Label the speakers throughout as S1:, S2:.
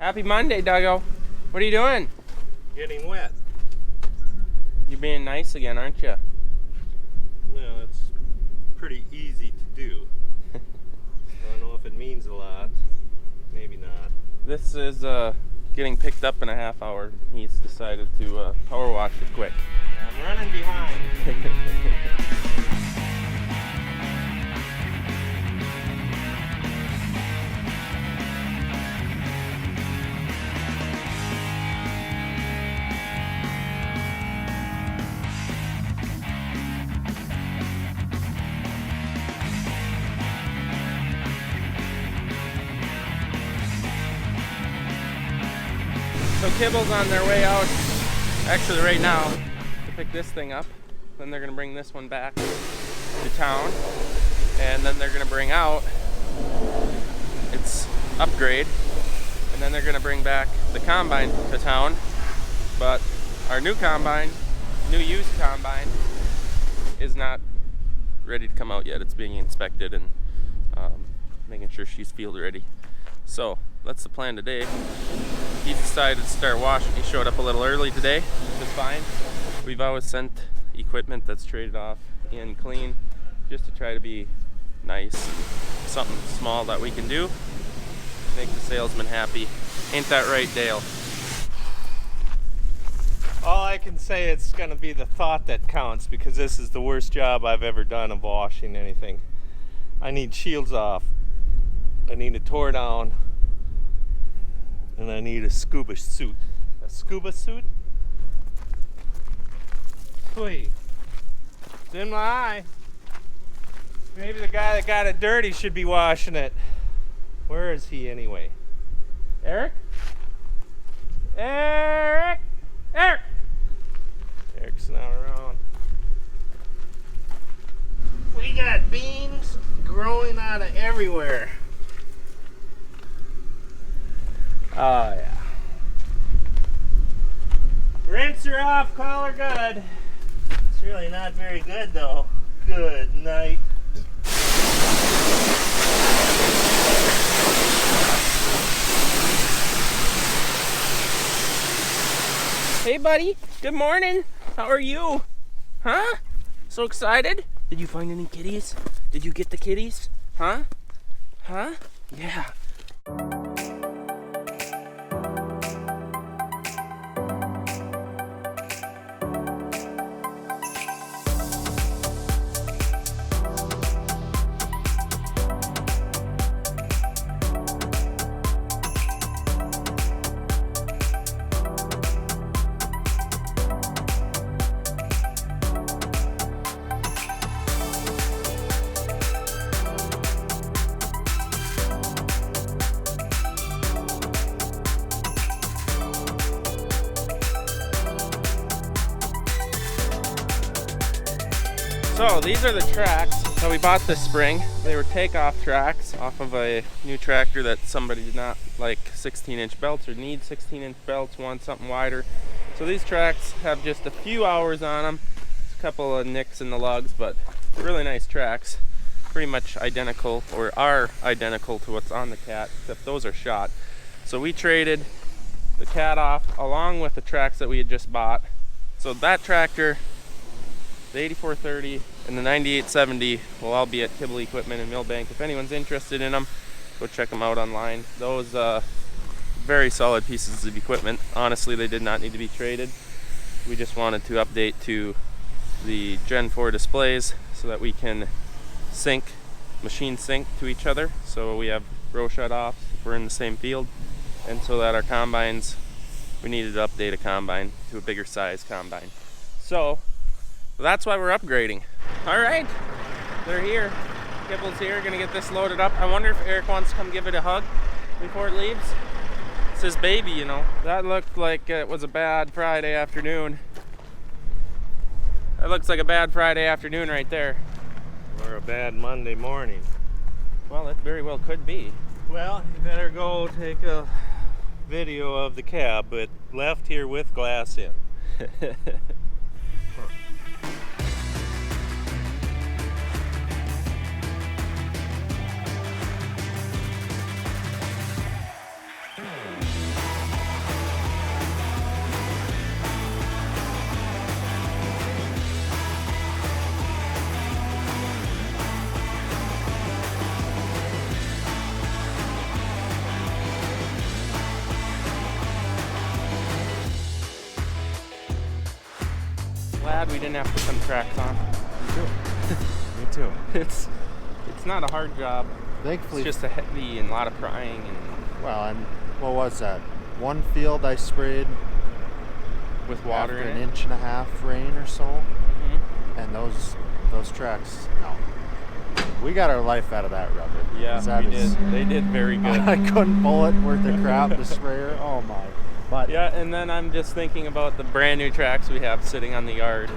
S1: Happy Monday, Duggo. What are you doing?
S2: Getting wet.
S1: You're being nice again, aren't you?
S2: Well, it's pretty easy to do. I don't know if it means a lot. Maybe not.
S1: This is getting picked up in a half hour. He's decided to power wash it quick.
S2: I'm running behind.
S1: So Kibble's on their way out, actually right now, to pick this thing up. Then they're going to bring this one back to town. And then they're going to bring out its upgrade. And then they're going to bring back the combine to town. But our new combine, new used combine, is not ready to come out yet. It's being inspected and making sure she's field ready. So that's the plan today. He decided to start washing. He showed up a little early today, which is fine. We've always sent equipment that's traded off in clean, just to try to be nice. Something small that we can do, make the salesman happy. Ain't that right, Dale?
S2: All I can say, it's going to be the thought that counts, because this is the worst job I've ever done of washing anything. I need shields off. I need it tore down. And I need a scuba suit. A scuba suit? Wait. It's in my eye. Maybe the guy that got it dirty should be washing it. Where is he anyway? Eric? Eric! Eric! Eric's not around. We got beans growing out of everywhere. Oh yeah. Rinse her off, call her good. It's really not very good though. Good night.
S1: Hey buddy, good morning. How are you? Huh? So excited? Did you find any kitties? Did you get the kitties? Huh? Huh? Yeah. So these are the tracks that we bought this spring. They were takeoff tracks off of a new tractor that somebody did not like 16-inch belts or need 16-inch belts, want something wider. So these tracks have just a few hours on them. There's a couple of nicks in the lugs, but really nice tracks. Pretty much identical, or are identical to what's on the Cat, except those are shot. So we traded the Cat off along with the tracks that we had just bought. So that tractor, the 8430 and the 9870 will all be at Kibble Equipment in Millbank. If anyone's interested in them, go check them out online. Those very solid pieces of equipment. Honestly, they did not need to be traded. We just wanted to update to the Gen 4 displays so that we can machine sync to each other. So we have row shut offs if we're in the same field, and so that our combines, we needed to update a combine to a bigger size combine. So that's why we're upgrading. All right, they're here. Kibble's here, gonna get this loaded up. I wonder if Eric wants to come give it a hug before it leaves. It's his baby, you know. That looked like it was a bad Friday afternoon. That looks like a bad Friday afternoon right there.
S2: Or a bad Monday morning.
S1: Well, it very well could be.
S2: Well, you better go take a video of the cab, but left here with glass in.
S1: glad we didn't have to put some tracks on.
S3: Me too.
S1: It's not a hard job.
S3: Thankfully,
S1: It's just a heavy and a lot of prying and
S3: well, and what was that? One field I sprayed
S1: with water
S3: after
S1: in
S3: an
S1: it.
S3: 1.5 inch rain or so,
S1: Mhm.
S3: and those tracks. No, we got our life out of that rubber.
S1: Yeah,
S3: 'Cause that
S1: we
S3: is-
S1: did. They did very good.
S3: I couldn't pull it worth the crap. The sprayer. Oh my. But
S1: Yeah, and then I'm just thinking about the brand new tracks we have sitting on the yard.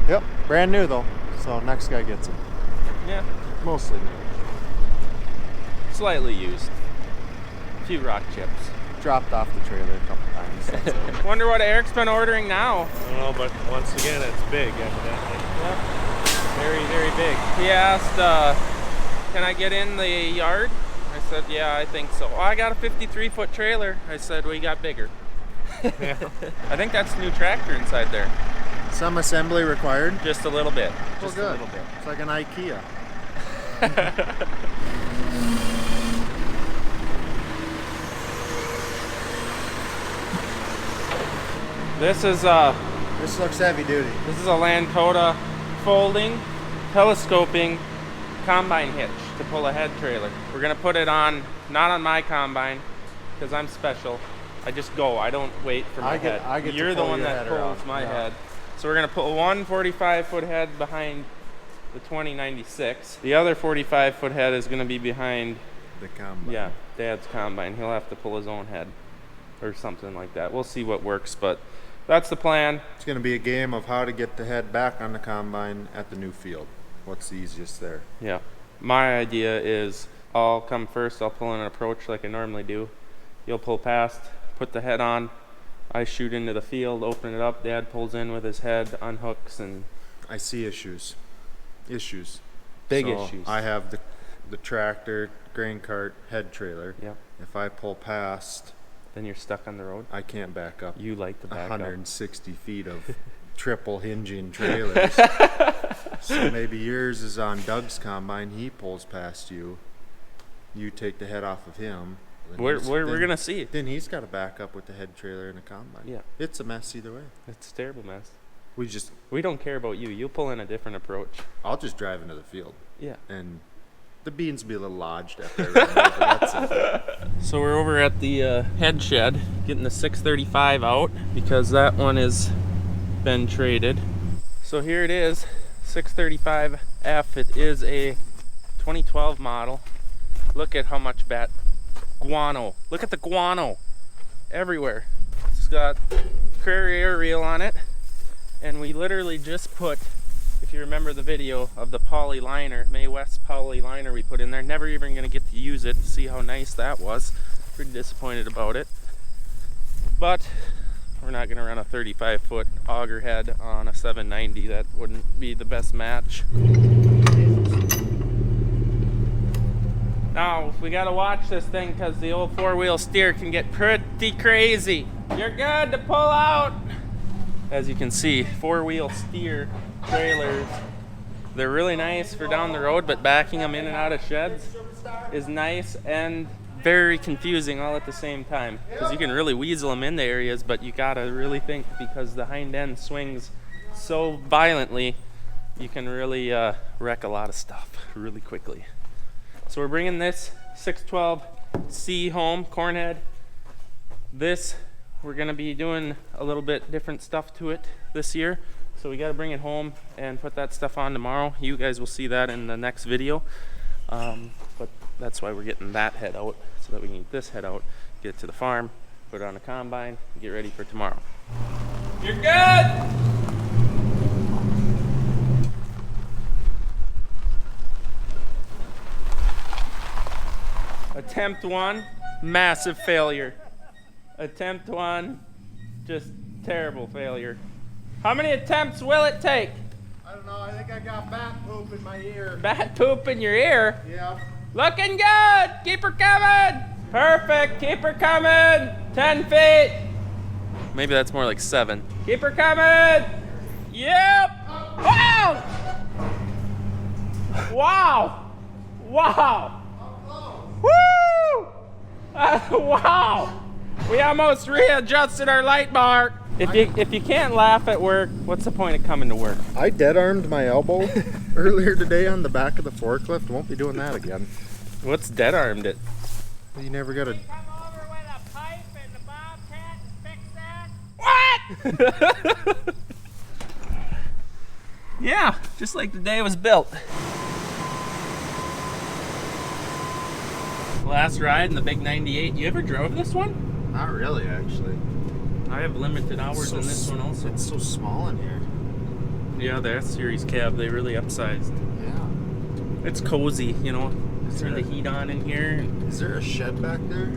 S3: yep, brand new though. So next guy gets them.
S1: Yeah,
S3: Mostly new.
S1: slightly used. A few rock chips.
S3: Dropped off the trailer a couple times. That's it.
S1: Wonder what Eric's been ordering now.
S2: I don't know, but once again, it's big, evidently.
S1: Yep. Very, very big. He asked, can I get in the yard? I said, yeah, I think so. Oh, I got a 53-foot trailer. I said, well, you got bigger.
S2: Yeah.
S1: I think that's the new tractor inside there.
S3: Some assembly required.
S1: Just a little bit.
S3: Well,
S1: Just a
S3: good.
S1: little bit.
S3: It's like an IKEA.
S1: This is
S3: This looks heavy duty.
S1: a Lankota folding, telescoping combine hitch to pull a head trailer. We're gonna put it on, not on my combine, because I'm special. I just go. I don't wait for my
S3: I get
S1: head.
S3: to
S1: You're the
S3: pull
S1: one
S3: your
S1: that
S3: head
S1: pulls
S3: around.
S1: my
S3: Yeah.
S1: head. So we're gonna put one 45-foot head behind the 2096. The other 45-foot head is gonna be behind,
S3: The combine.
S1: yeah, Dad's combine. He'll have to pull his own head or something like that. We'll see what works, but that's the plan.
S3: It's going to be a game of how to get the head back on the combine at the new field. What's the easiest there?
S1: Yeah. My idea is I'll come first. I'll pull in an approach like I normally do. You'll pull past, put the head on. I shoot into the field, open it up. Dad pulls in with his head, unhooks, and
S3: I see issues. Issues.
S1: big
S3: So
S1: issues.
S3: I have the tractor, grain cart, head trailer.
S1: Yep.
S3: If I pull past,
S1: Then you're stuck on the road.
S3: I can't back up.
S1: You like to back up.
S3: 160 feet of triple hinging trailers. So maybe yours is on Doug's combine. He pulls past you. You take the head off of him. then
S1: We're
S3: then-
S1: gonna see.
S3: Then he's got to back up with the head trailer and a combine.
S1: Yeah.
S3: It's a mess either way.
S1: It's a terrible mess.
S3: We
S1: don't care about you. You'll pull in a different approach.
S3: I'll just drive into the field,
S1: Yeah.
S3: and the beans will be a little lodged after I run over. That's it.
S1: So we're over at the head shed, getting the 635 out because that one has been traded. So here it is, 635F. It is a 2012 model. Look at how much guano. Look at the guano everywhere. It's got Prairie Air Reel on it, and we literally just put, if you remember the video of the poly liner, May West poly liner we put in there, never even gonna get to use it to see how nice that was. Pretty disappointed about it. But we're not gonna run a 35-foot auger head on a 790. That wouldn't be the best match. Now, we gotta watch this thing because the old four-wheel steer can get pretty crazy. You're good to pull out. As you can see, four-wheel steer trailers, they're really nice for down the road, but backing them in and out of sheds is nice and very confusing all at the same time, because you can really weasel them into areas, but you gotta really think, because the hind end swings so violently, you can really wreck a lot of stuff really quickly. So we're bringing this 612C home, cornhead. This, we're gonna be doing a little bit different stuff to it this year. So we gotta bring it home and put that stuff on tomorrow. You guys will see that in the next video. But that's why we're getting that head out, so that we can get this head out, get it to the farm, put it on the combine, get ready for tomorrow. You're good! Attempt one, massive failure. Attempt one, just terrible failure. How many attempts will it take?
S3: I don't know. I think I got bat poop in my ear.
S1: Bat poop in your ear?
S3: Yeah.
S1: Looking good! Keep her coming! Perfect! Keep her coming! 10 feet! Maybe that's more like 7. Keep her coming! Yep! Wow! Wow! Wow! Woo! Wow! We almost readjusted our light bar. If you can't laugh at work, what's the point of coming to work?
S3: I dead armed my elbow earlier today on the back of the forklift. Won't be doing that again.
S1: What's dead armed it?
S3: You never got to.
S2: Come over with a pipe and the bobcat and fix that?
S1: What? Yeah, just like the day it was built. Last ride in the big 98. You ever drove this one?
S3: Not really, actually.
S1: I have limited hours in this one also.
S3: It's so small in here.
S1: Yeah, the S-Series cab, they really upsized.
S3: Yeah.
S1: It's cozy, you know. Turn the heat on in here.
S3: Is there a shed back there?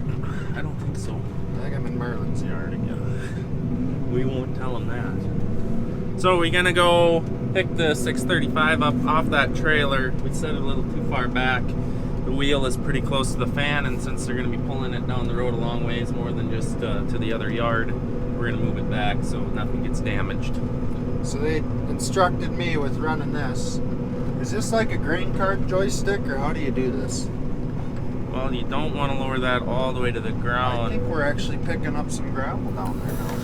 S1: I don't think so.
S3: I think I'm in Merlin's yard again.
S1: We won't tell them that. So we're gonna go pick the 635 up off that trailer. We set it a little too far back. The wheel is pretty close to the fan, and since they're gonna be pulling it down the road a long ways, more than just to the other yard, we're gonna move it back so nothing gets damaged.
S3: So they instructed me with running this. Is this like a grain cart joystick, or how do you do this?
S1: Well, you don't want to lower that all the way to the
S3: I
S1: ground.
S3: think we're actually picking up some gravel down there now.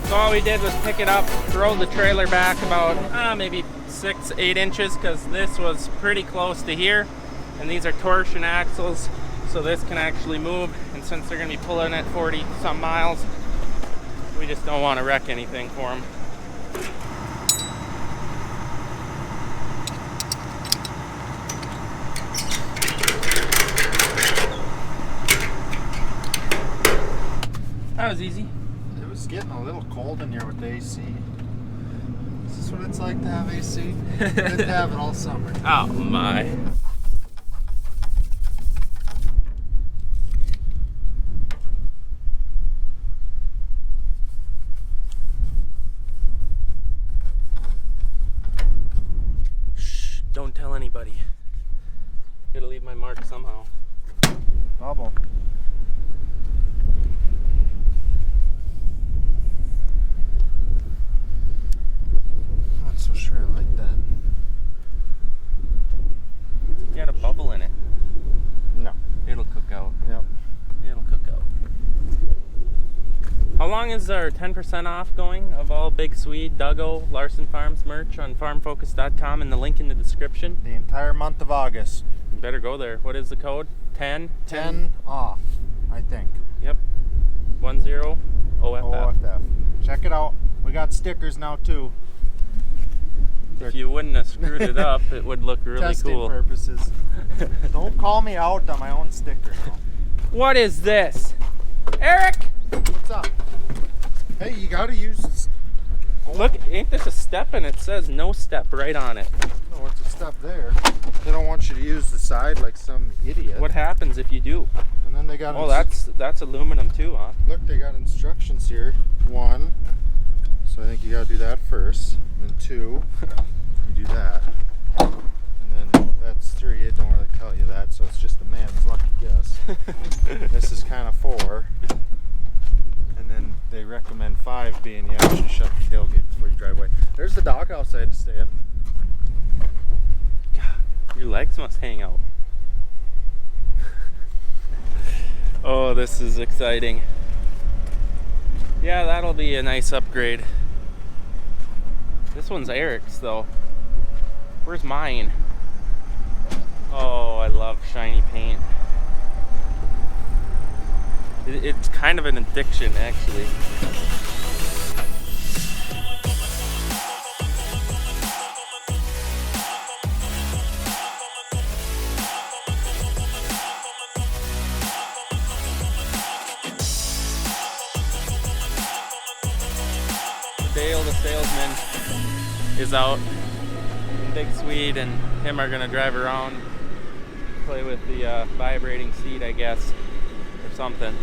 S1: So all we did was pick it up, roll the trailer back about maybe 6-8 inches, because this was pretty close to here, and these are torsion axles, so this can actually move. And since they're going to be pulling at 40 some miles, we just don't want to wreck anything for them. That was easy.
S3: It's getting a little cold in here with the AC. Is this what it's like to have AC? Good to have it all summer.
S1: Oh my. Shh, don't tell anybody. Gotta leave my mark somehow.
S3: Bubble. So sure I like that.
S1: You got a bubble in it.
S3: No.
S1: It'll cook out.
S3: Yep.
S1: It'll cook out. How long is our 10% off going of all Big Swede, Duggo, Larson Farms merch on farmfocus.com, and the link in the description?
S3: The entire month of August.
S1: You better go there. What is the code? 10?
S3: 10 off, I think.
S1: Yep. 10 OFF.
S3: OFF. Check it out. We got stickers now too.
S1: If you wouldn't have screwed it up, it would look really
S3: Testing
S1: cool.
S3: purposes. Don't call me out on my own sticker now.
S1: What is this? Eric!
S3: What's up? Hey, you gotta use this.
S1: Look, ain't this a step? And it says no step right on it.
S3: No, it's a step there. They don't want you to use the side like some idiot.
S1: What happens if you do?
S3: And then they got.
S1: Oh, that's aluminum too, huh?
S3: Look, they got instructions here. 1. So I think you gotta do that first. And then 2, you do that. And then that's 3. It don't really tell you that, so it's just a man's lucky guess. This is kind of 4. And then they recommend 5 being you actually shut the tailgate before you drive away. There's the doghouse I had to stay in.
S1: God, your legs must hang out. Oh, this is exciting. Yeah, that'll be a nice upgrade. This one's Eric's though. Where's mine? Oh, I love shiny paint. It's kind of an addiction, actually. Dale, the salesman, is out. Big Swede and him are gonna drive around, play with the vibrating seat, I guess, or something.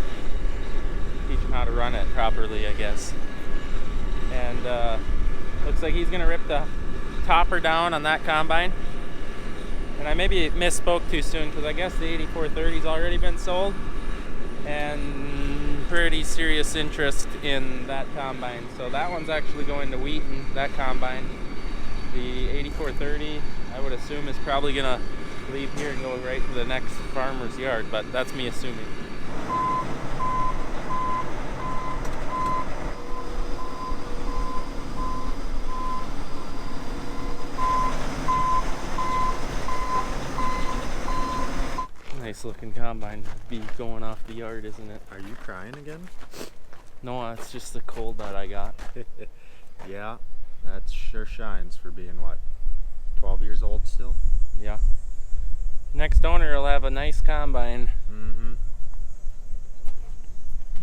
S1: Teach him how to run it properly, I guess. And looks like he's gonna rip the topper down on that combine. And And I maybe misspoke too soon because I guess the 8430's already been sold, and pretty serious interest in that combine. So that one's actually going to Wheaton, that combine. The 8430, I would assume, is probably gonna leave here and go right to the next farmer's yard, but that's me assuming. Nice looking combine to be going off the yard, isn't it?
S3: Are you crying again?
S1: No, it's just the cold that I got.
S3: Yeah, that sure shines for being what, 12 years old still?
S1: Yeah. Next owner will have a nice combine.
S3: Mm-hmm.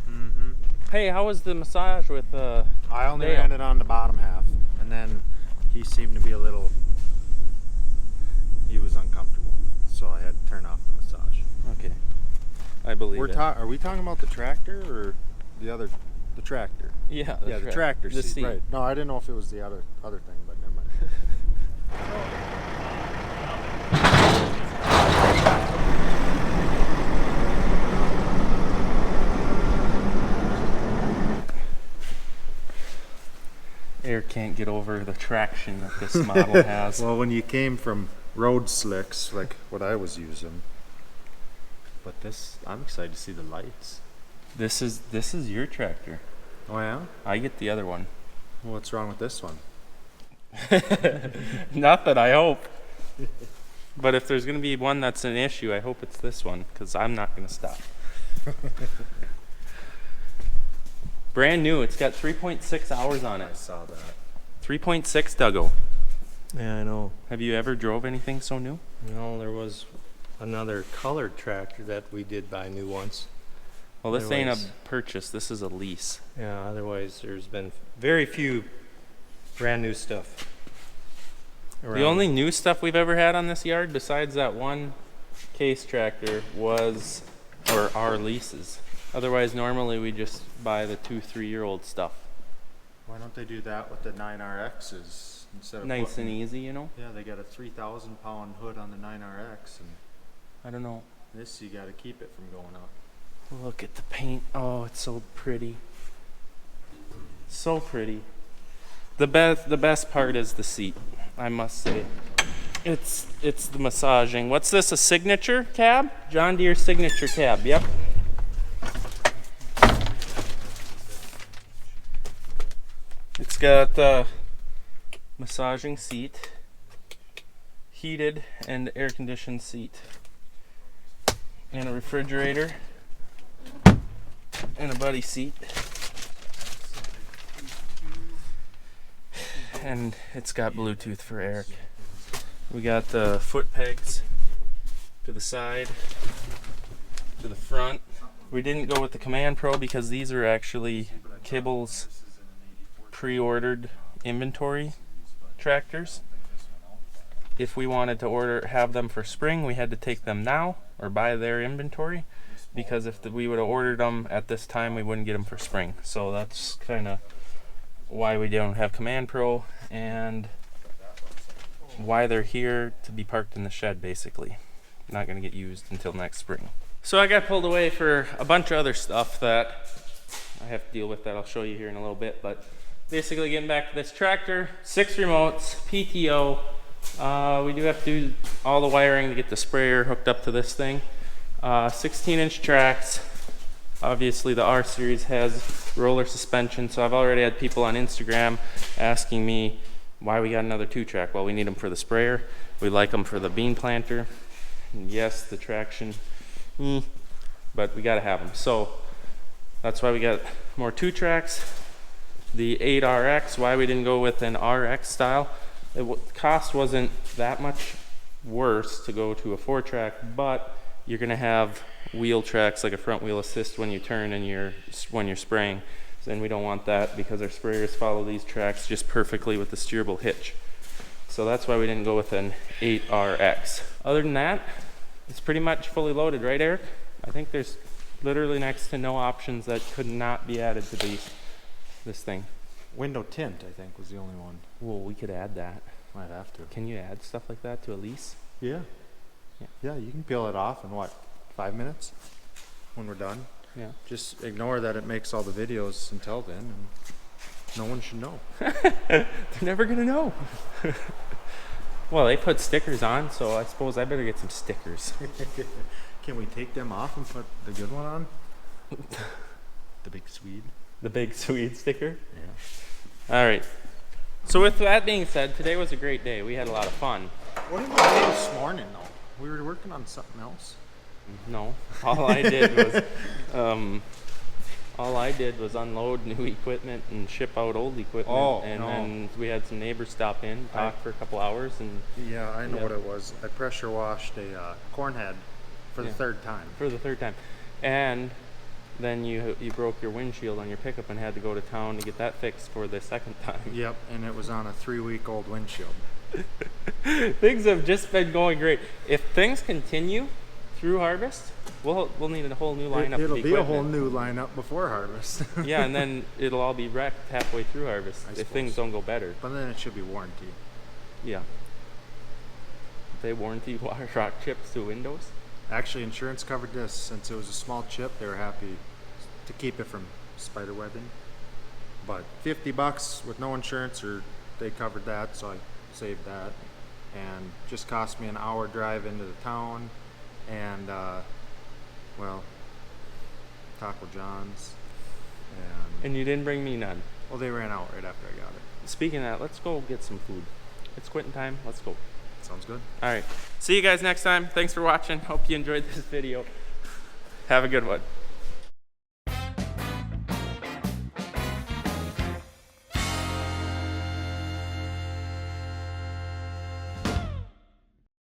S3: Mm-hmm.
S1: Hey, how was the massage with
S3: I only
S1: Dale?
S3: ran it on the bottom half, and then he seemed to be he was uncomfortable, so I had to turn off the massage.
S1: Okay. I believe it.
S3: Are we talking about the tractor or the tractor?
S1: Yeah,
S3: The tractor
S1: the
S3: seat. Right. No, I didn't know if it was the other thing, but never mind.
S1: Eric can't get over the traction that this model has.
S3: Well, when you came from road slicks like what I was using, but this, I'm excited to see the lights.
S1: This is your tractor.
S3: Oh yeah?
S1: I get the other one.
S3: What's wrong with this one?
S1: Nothing, I hope. But if there's going to be one that's an issue, I hope it's this one, because I'm not going to stop. Brand new. It's got 3.6 hours on
S3: I
S1: it.
S3: saw that.
S1: 3.6, Duggo.
S2: Yeah, I know.
S1: Have you ever drove anything so new?
S2: No, there was another colored tractor that we did buy new once.
S1: Well, this ain't a
S2: Otherwise-
S1: purchase. This is a lease.
S2: Yeah, otherwise there's been very few brand new stuff around.
S1: The only new stuff we've ever had on this yard, besides that one case tractor, was our leases. Otherwise, normally we just buy the 2-3-year-old stuff.
S3: Why don't they do that with the 9RXs instead of
S1: Nice and easy, you know?
S3: Yeah, they got a 3,000 pound hood on the 9RX, and
S1: I don't know.
S3: this you got to keep it from going up.
S1: Look at the paint. Oh, it's so pretty. So pretty. The best part is the seat, I must say. It's the massaging. What's this, a signature cab? John Deere signature cab, yep. It's got a massaging seat, heated and air conditioned seat, and a refrigerator, and a buddy seat. And it's got Bluetooth for Eric. We got the foot pegs to the side, to the front. We didn't go with the Command Pro because these are actually Kibble's pre-ordered inventory tractors. If we wanted to have them for spring, we had to take them now or buy their inventory, because if we would have ordered them at this time, we wouldn't get them for spring. So that's kind of why we don't have Command Pro, and why they're here to be parked in the shed, basically. Not going to get used until next spring. So I got pulled away for a bunch of other stuff that I have to deal with that I'll show you here in a little bit, but basically getting back to this tractor, 6 remotes, PTO. We do have to do all the wiring to get the sprayer hooked up to this thing. 16-inch tracks. Obviously the R series has roller suspension, so I've already had people on Instagram asking me why we got another 2-track. Well, we need them for the sprayer. We like them for the bean planter. And yes, the traction, but we got to have them. So that's why we got more 2-tracks. The 8RX, why we didn't go with an RX style. Cost wasn't that much worse to go to a 4-track, but you're going to have wheel tracks like a front wheel assist when you turn and when you're spraying. And we don't want that because our sprayers follow these tracks just perfectly with the steerable hitch. So that's why we didn't go with an 8RX. Other than that, it's pretty much fully loaded, right, Eric? I think there's literally next to no options that could not be added to this thing.
S3: Window tint, I think, was the only one.
S1: Well, we could add that.
S3: Might have to.
S1: Can you add stuff like that to a lease?
S3: Yeah. Yeah, you can peel it off in what, 5 minutes when we're done.
S1: Yeah.
S3: Just ignore that it makes all the videos until then, and no one should know.
S1: They're never gonna know. Well, they put stickers on, so I suppose I better get some stickers.
S3: Can we take them off and put the good one on? The big Swede.
S1: The big Swede sticker.
S3: Yeah.
S1: All right. So with that being said, today was a great day. We had a lot of fun.
S3: What did we do this morning though? We were working on something else.
S1: No, all I did was unload new equipment and ship out old equipment.
S3: Oh,
S1: and
S3: no.
S1: then we had some neighbors stop in, talk for a couple hours, and
S3: Yeah, I know
S1: Yeah.
S3: what it was. I pressure washed a corn head for the
S1: Yeah.
S3: third time.
S1: for the third time. And then you broke your windshield on your pickup and had to go to town to get that fixed for the second time.
S3: Yep, and it was on a 3-week-old windshield.
S1: Things have just been going great. If things continue through harvest, we'll need a whole new lineup.
S3: It'll
S1: of
S3: be a whole
S1: equipment.
S3: new lineup before harvest.
S1: Yeah, and then it'll all be wrecked halfway through harvest
S3: I
S1: if things
S3: suppose.
S1: don't go better.
S3: But then it should be warranty.
S1: Yeah. They warranty rock chips to windows.
S3: Actually, insurance covered this. Since it was a small chip, they were happy to keep it from spider webbing. But $50 with no insurance, or they covered that, so I saved that. And just cost me an hour drive into the town, and well, Taco John's, and
S1: And you didn't bring me none.
S3: well, they ran out right after I got it.
S1: Speaking of that, let's go get some food. It's quitting time. Let's go.
S3: Sounds good.
S1: All right. See you guys next time. Thanks for watching. Hope you enjoyed this video. Have a good one.